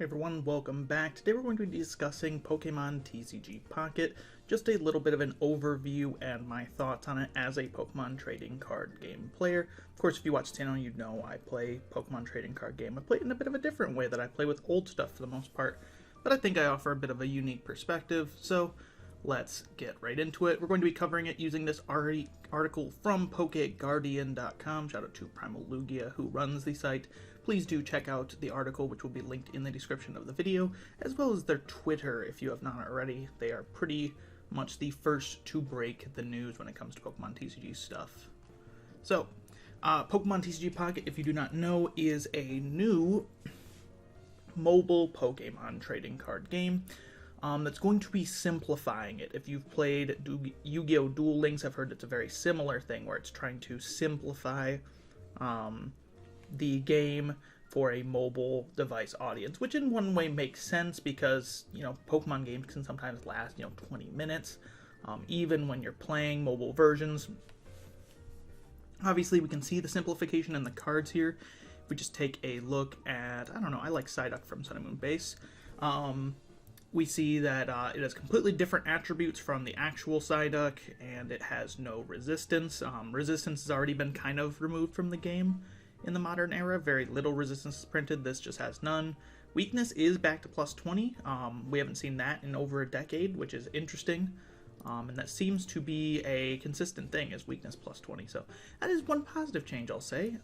Hey everyone, welcome back. Today we're going to be discussing Pokemon TCG Pocket, just a little bit of an overview and my thoughts on it as a Pokemon trading card game player. Of course, if you watch the channel, you know I play Pokemon trading card game. I play it in a bit of a different way that I play with old stuff for the most part, but I think I offer a bit of a unique perspective, so let's get right into it. We're going to be covering it using this article from PokeGuardian.com. Shout out to Primal Lugia, who runs the site. Please do check out the article, which will be linked in the description of the video, as well as their Twitter if you have not already. They are pretty much the first to break the news when it comes to Pokemon TCG stuff. So, Pokemon TCG Pocket, if you do not know, is a new mobile Pokemon trading card game that's going to be simplifying it. If you've played Yu-Gi-Oh! Duel Links, I've heard it's a very similar thing where it's trying to simplify the game for a mobile device audience, which in one way makes sense because, you know, Pokemon games can sometimes last, 20 minutes, even when you're playing mobile versions. Obviously, we can see the simplification in the cards here. If we just take a look at, I like Psyduck from Sun and Moon Base. We see that it has completely different attributes from the actual Psyduck, and it has no resistance. Resistance has already been kind of removed from the game in the modern era. Very little resistance is printed. This just has none. Weakness is back to plus 20. We haven't seen that in over a decade, which is interesting. And that seems to be a consistent thing, is weakness plus 20. So that is one positive change, I'll say.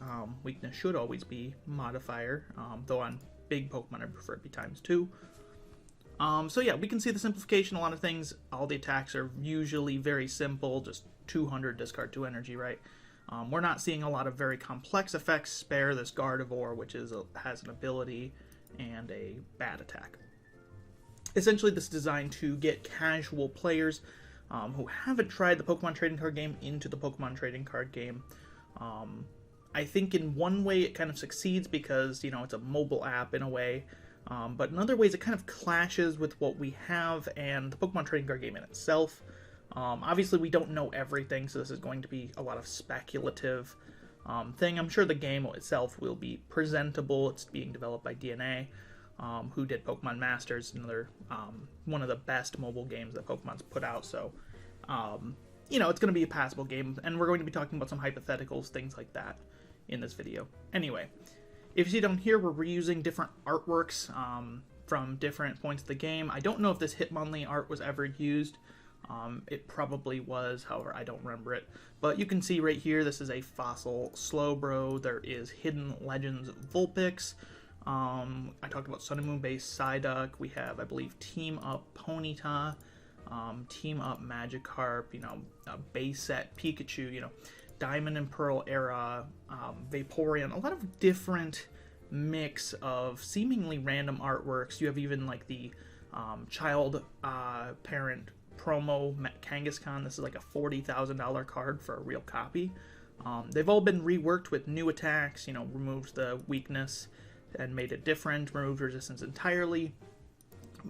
Weakness should always be modifier, though on big Pokemon I prefer it be times 2. So yeah, we can see the simplification. A lot of things, all the attacks are usually very simple, just 200, discard 2 energy, right? We're not seeing a lot of very complex effects. Spare this Gardevoir, which has an ability and a bad attack. Essentially, this is designed to get casual players who haven't tried the Pokemon trading card game into the Pokemon trading card game. I think in one way it kind of succeeds because, it's a mobile app in a way. But in other ways, it kind of clashes with what we have and the Pokemon trading card game in itself. Obviously, we don't know everything, so this is going to be a lot of speculative thing. I'm sure the game itself will be presentable. It's being developed by DNA, who did Pokemon Masters, another one of the best mobile games that Pokemon's put out. So, it's going to be a passable game, and we're going to be talking about some hypotheticals, things like that, in this video. Anyway, if you see down here, we're reusing different artworks from different points of the game. I don't know if this Hitmonlee art was ever used. It probably was, however, I don't remember it. But you can see right here, this is a fossil Slowbro. There is Hidden Legends Vulpix. I talked about Sun and Moon Base Psyduck. We have, I believe, Team Up Ponyta, Team Up Magikarp, base set Pikachu, Diamond and Pearl era, Vaporeon. A lot of different mix of seemingly random artworks. You have even like the child parent promo Kangaskhan. This is like a $40,000 card for a real copy. They've all been reworked with new attacks, removed the weakness and made it different, removed resistance entirely,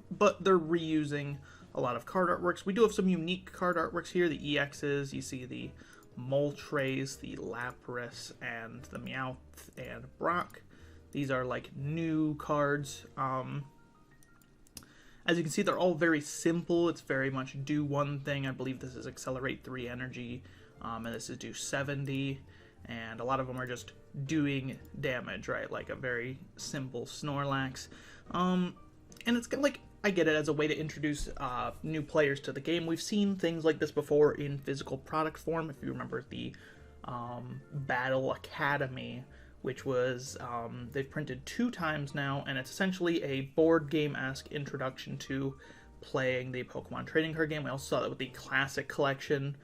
but they're reusing a lot of card artworks. We do have some unique card artworks here, the EXs. You see the Moltres, the Lapras, and the Meowth and Brock. These are like new cards. As you can see, they're all very simple. It's very much do one thing. I believe this is Accelerate 3 energy, and this is do 70, and a lot of them are just doing damage, right? Like a very simple Snorlax. And it's like, I get it as a way to introduce new players to the game. We've seen things like this before in physical product form. If you remember the Battle Academy, which was, they've printed 2 times now, and it's essentially a board game-esque introduction to playing the Pokemon trading card game. We also saw that with the Classic Collection,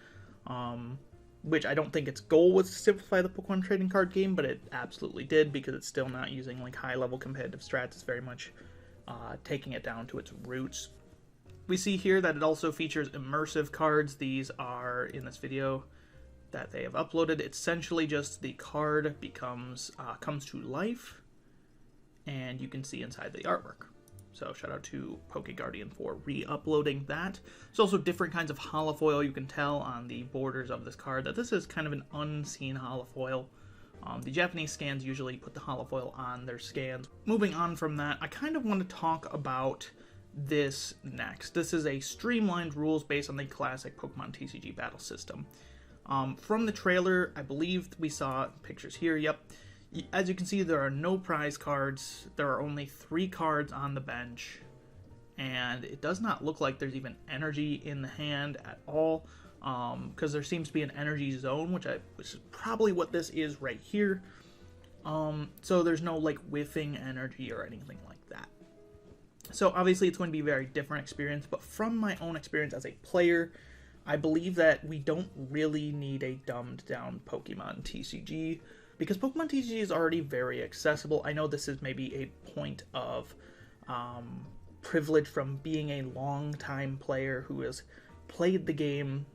which I don't think its goal was to simplify the Pokemon trading card game, but it absolutely did, because it's still not using like high-level competitive strats. It's very much taking it down to its roots. We see here that it also features immersive cards. These are, in this video that they have uploaded, essentially just the card comes to life, and you can see inside the artwork. So shout out to PokeGuardian for re-uploading that. There's also different kinds of holofoil. You can tell on the borders of this card that this is kind of an unseen holofoil. The Japanese scans usually put the holofoil on their scans. Moving on from that, I kind of want to talk about this next. This is a streamlined rules based on the classic Pokemon TCG battle system. From the trailer, I believe we saw pictures here. Yep. As you can see, there are no prize cards. There are only 3 cards on the bench. And it does not look like there's even energy in the hand at all. Because there seems to be an energy zone, which is probably what this is right here. So there's no like whiffing energy or anything like that. So obviously it's going to be a very different experience, but from my own experience as a player, I believe that we don't really need a dumbed down Pokemon TCG, because Pokemon TCG is already very accessible. I know this is maybe a point of privilege from being a long-time player who has played the game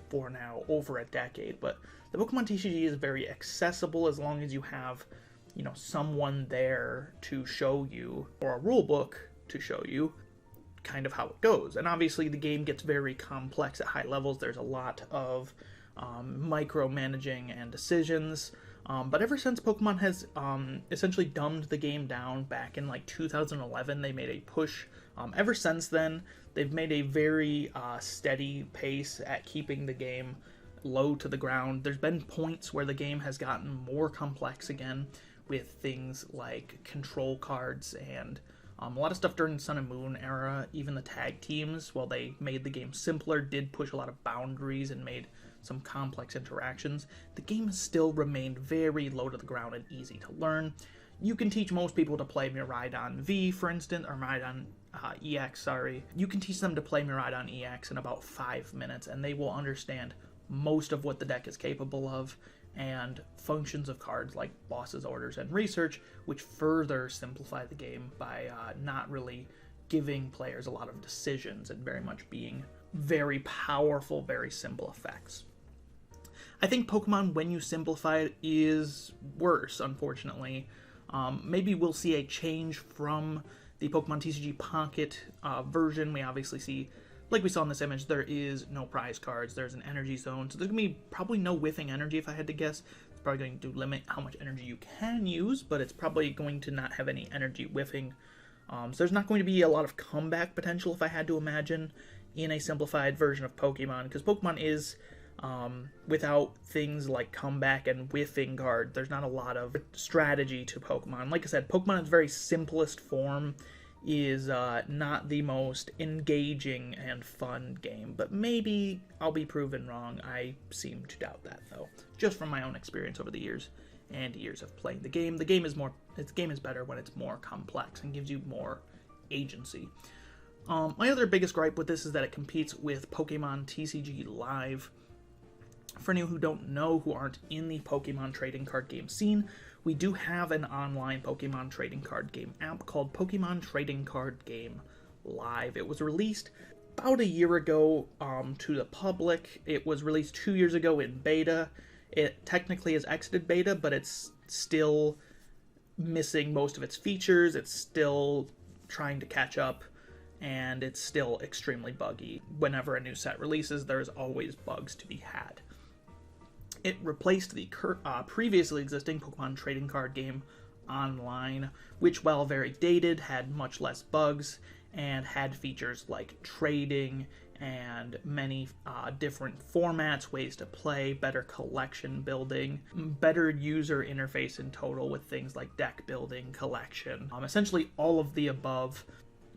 for now over a decade, but the Pokemon TCG is very accessible as long as you have, you know, someone there to show you, or a rule book to show you kind of how it goes. And obviously the game gets very complex at high levels. There's a lot of micromanaging and decisions, but ever since Pokemon has essentially dumbed the game down back in like 2011, they made a push. Ever since then, they've made a very steady pace at keeping the game low to the ground. There's been points where the game has gotten more complex again, with things like control cards and a lot of stuff during the Sun and Moon era. Even the tag teams, while they made the game simpler, did push a lot of boundaries and made some complex interactions. The game has still remained very low to the ground and easy to learn. You can teach most people to play Miraidon V, for instance, or Miraidon EX, sorry. You can teach them to play Miraidon EX in about 5 minutes, and they will understand most of what the deck is capable of, and functions of cards like bosses, orders, and research, which further simplify the game by not really giving players a lot of decisions and very much being very powerful, very simple effects. I think Pokemon, when you simplify it, is worse, unfortunately. Maybe we'll see a change from the Pokemon TCG Pocket version. We obviously see, like we saw in this image, there is no prize cards. There's an energy zone, so there's going to be probably no whiffing energy, if I had to guess. It's probably going to limit how much energy you can use, but it's probably going to not have any energy whiffing. So there's not going to be a lot of comeback potential, if I had to imagine, in a simplified version of Pokemon, because Pokemon is, without things like comeback and whiffing card, there's not a lot of strategy to Pokemon. Like I said, Pokemon in its very simplest form is not the most engaging and fun game, but maybe I'll be proven wrong. I seem to doubt that, though, just from my own experience over the years and years of playing the game. The game is better when it's more complex and gives you more agency. My other biggest gripe with this is that it competes with Pokemon TCG Live. For anyone who don't know, who aren't in the Pokemon trading card game scene, we do have an online Pokemon trading card game app called Pokemon Trading Card Game Live. It was released about a year ago to the public. It was released 2 years ago in beta. It technically has exited beta, but it's still missing most of its features. It's still trying to catch up, and it's still extremely buggy. Whenever a new set releases, there's always bugs to be had. It replaced the previously existing Pokemon trading card game online, which, while very dated, had much less bugs and had features like trading and many different formats, ways to play, better collection building, better user interface in total with things like deck building, collection, essentially all of the above.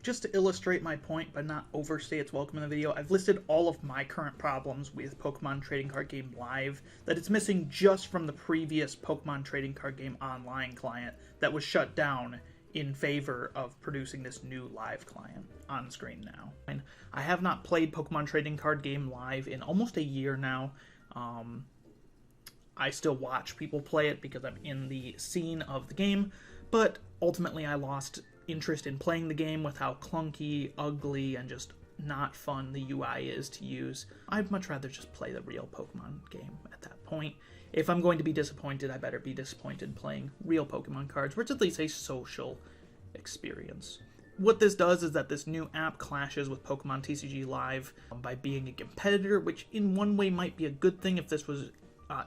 Just to illustrate my point but not overstay its welcome in the video, I've listed all of my current problems with Pokemon Trading Card Game Live that it's missing just from the previous Pokemon Trading Card Game Online client that was shut down in favor of producing this new live client on screen now. And I have not played Pokemon Trading Card Game Live in almost a year now. I still watch people play it because I'm in the scene of the game, but ultimately I lost interest in playing the game with how clunky, ugly, and just not fun the UI is to use. I'd much rather just play the real Pokemon game at that point. If I'm going to be disappointed, I better be disappointed playing real Pokemon cards, where it's at least a social experience. What this does is that this new app clashes with Pokemon TCG Live by being a competitor, which in one way might be a good thing if this was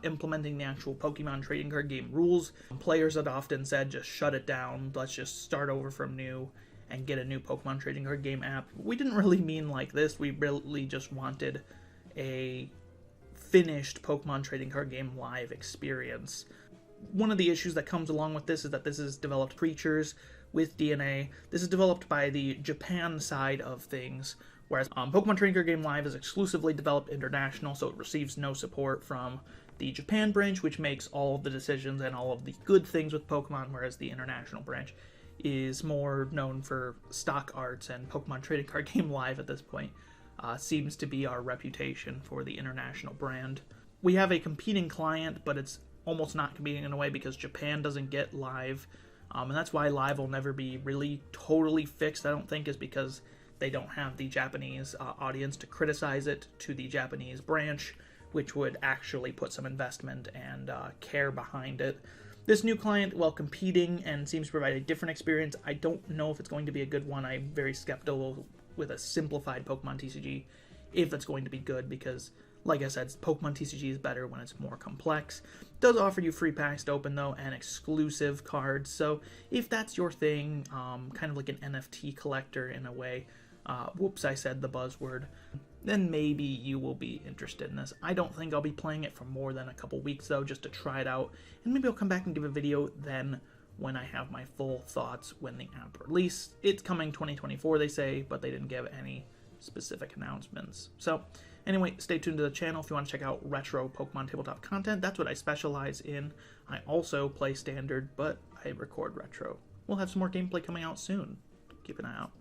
implementing the actual Pokemon trading card game rules. Players had often said, just shut it down, let's just start over from new and get a new Pokemon trading card game app. We didn't really mean like this, we really just wanted a finished Pokemon trading card game live experience. One of the issues that comes along with this is that this is developed creatures with DNA. This is developed by the Japan side of things, whereas Pokemon Trading Card Game Live is exclusively developed international, so it receives no support from the Japan branch, which makes all of the decisions and all of the good things with Pokemon, whereas the international branch is more known for stock arts, and Pokemon Trading Card Game Live at this point seems to be our reputation for the international brand. We have a competing client, but it's almost not competing in a way because Japan doesn't get Live, and that's why Live will never be really totally fixed, I don't think, is because they don't have the Japanese audience to criticize it to the Japanese branch, which would actually put some investment and care behind it. This new client, while competing and seems to provide a different experience, I don't know if it's going to be a good one. I'm very skeptical with a simplified Pokemon TCG if it's going to be good, because, like I said, Pokemon TCG is better when it's more complex. It does offer you free packs to open, though, and exclusive cards, so if that's your thing, kind of like an NFT collector in a way, whoops, I said the buzzword, then maybe you will be interested in this. I don't think I'll be playing it for more than a couple weeks, though, just to try it out, and maybe I'll come back and give a video then when I have my full thoughts when the app release. It's coming 2024, they say, but they didn't give any specific announcements. So, anyway, stay tuned to the channel if you want to check out retro Pokemon tabletop content. That's what I specialize in. I also play standard, but I record retro. We'll have some more gameplay coming out soon. Keep an eye out.